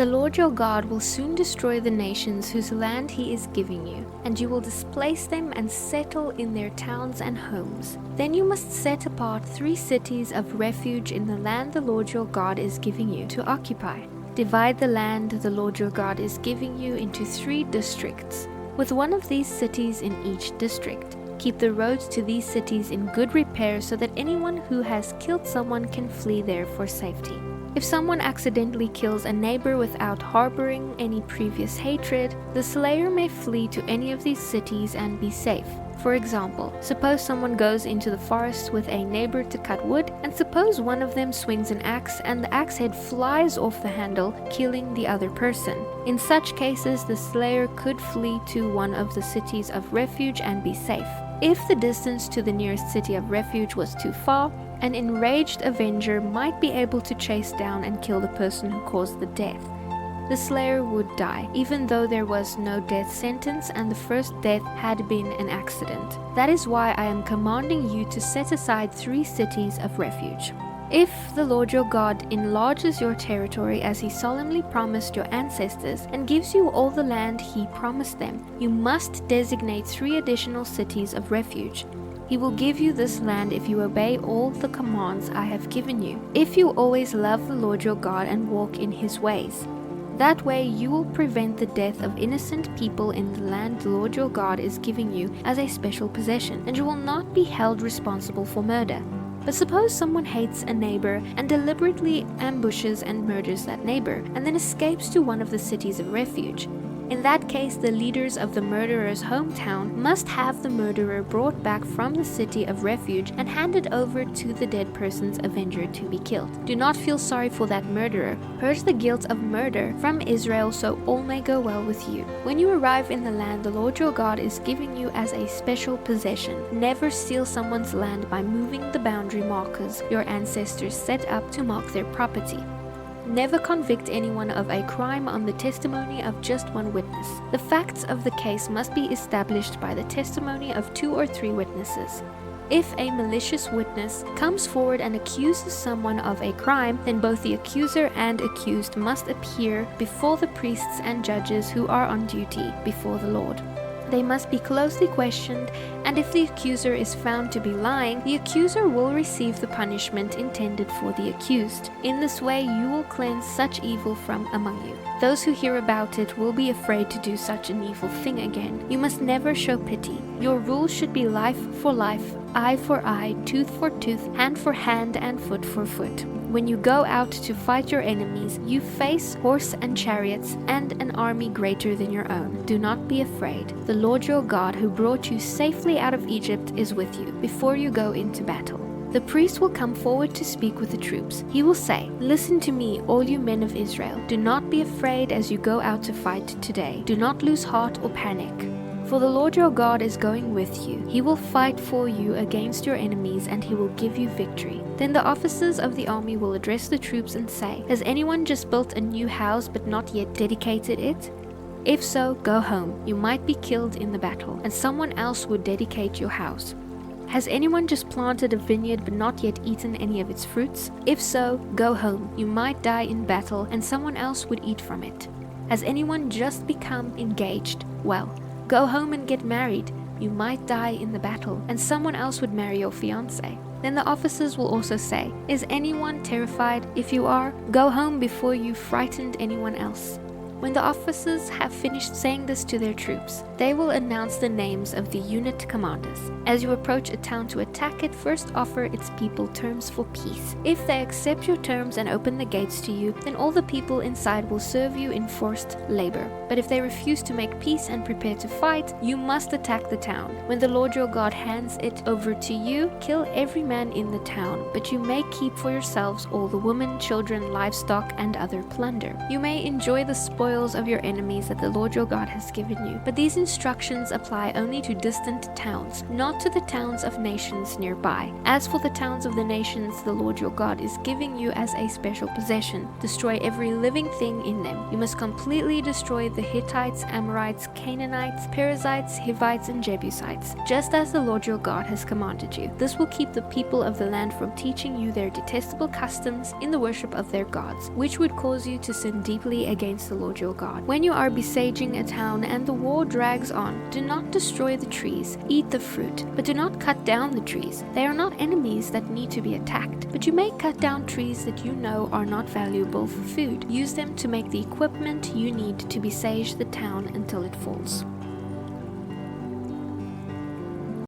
The Lord your God will soon destroy the nations whose land he is giving you, and you will displace them and settle in their towns and homes. Then you must set apart 3 cities of refuge in the land the Lord your God is giving you to occupy. Divide the land the Lord your God is giving you into 3 districts, with one of these cities in each district. Keep the roads to these cities in good repair so that anyone who has killed someone can flee there for safety. If someone accidentally kills a neighbor without harboring any previous hatred, the slayer may flee to any of these cities and be safe. For example, suppose someone goes into the forest with a neighbor to cut wood, and suppose one of them swings an axe and the axe head flies off the handle, killing the other person. In such cases, the slayer could flee to one of the cities of refuge and be safe. If the distance to the nearest city of refuge was too far, an enraged avenger might be able to chase down and kill the person who caused the death. The slayer would die, even though there was no death sentence and the first death had been an accident. That is why I am commanding you to set aside 3 cities of refuge. If the Lord your God enlarges your territory as he solemnly promised your ancestors and gives you all the land he promised them, you must designate 3 additional cities of refuge. He will give you this land if you obey all the commands I have given you, if you always love the Lord your God and walk in his ways. That way you will prevent the death of innocent people in the land the Lord your God is giving you as a special possession, and you will not be held responsible for murder. But suppose someone hates a neighbor and deliberately ambushes and murders that neighbor, and then escapes to one of the cities of refuge. In that case, the leaders of the murderer's hometown must have the murderer brought back from the city of refuge and handed over to the dead person's avenger to be killed. Do not feel sorry for that murderer. Purge the guilt of murder from Israel so all may go well with you. When you arrive in the land the Lord your God is giving you as a special possession, never steal someone's land by moving the boundary markers your ancestors set up to mark their property. Never convict anyone of a crime on the testimony of just one witness. The facts of the case must be established by the testimony of 2 or 3 witnesses. If a malicious witness comes forward and accuses someone of a crime, then both the accuser and accused must appear before the priests and judges who are on duty before the Lord. They must be closely questioned, and if the accuser is found to be lying, the accuser will receive the punishment intended for the accused. In this way you will cleanse such evil from among you. Those who hear about it will be afraid to do such an evil thing again. You must never show pity. Your rules should be life for life, eye for eye, tooth for tooth, hand for hand, and foot for foot. When you go out to fight your enemies, you face horse and chariots and an army greater than your own. Do not be afraid. The Lord your God, who brought you safely out of Egypt, is with you before you go into battle. The priest will come forward to speak with the troops. He will say, "Listen to me, all you men of Israel. Do not be afraid as you go out to fight today. Do not lose heart or panic. For the Lord your God is going with you. He will fight for you against your enemies, and he will give you victory." Then the officers of the army will address the troops and say, "Has anyone just built a new house but not yet dedicated it? If so, go home. You might be killed in the battle, and someone else would dedicate your house. Has anyone just planted a vineyard but not yet eaten any of its fruits? If so, go home. You might die in battle, and someone else would eat from it. Has anyone just become engaged? Well, go home and get married. You might die in the battle, and someone else would marry your fiancé." Then the officers will also say, "Is anyone terrified? If you are, go home before you frightened anyone else." When the officers have finished saying this to their troops, they will announce the names of the unit commanders. As you approach a town to attack it, first offer its people terms for peace. If they accept your terms and open the gates to you, then all the people inside will serve you in forced labor. But if they refuse to make peace and prepare to fight, you must attack the town. When the Lord your God hands it over to you, kill every man in the town, but you may keep for yourselves all the women, children, livestock, and other plunder. You may enjoy the spoil spoils of your enemies that the Lord your God has given you. But these instructions apply only to distant towns, not to the towns of nations nearby. As for the towns of the nations the Lord your God is giving you as a special possession, destroy every living thing in them. You must completely destroy the Hittites, Amorites, Canaanites, Perizzites, Hivites, and Jebusites, just as the Lord your God has commanded you. This will keep the people of the land from teaching you their detestable customs in the worship of their gods, which would cause you to sin deeply against the Lord your God. When you are besieging a town and the war drags on, do not destroy the trees, eat the fruit, but do not cut down the trees. They are not enemies that need to be attacked, but you may cut down trees that you know are not valuable for food. Use them to make the equipment you need to besiege the town until it falls.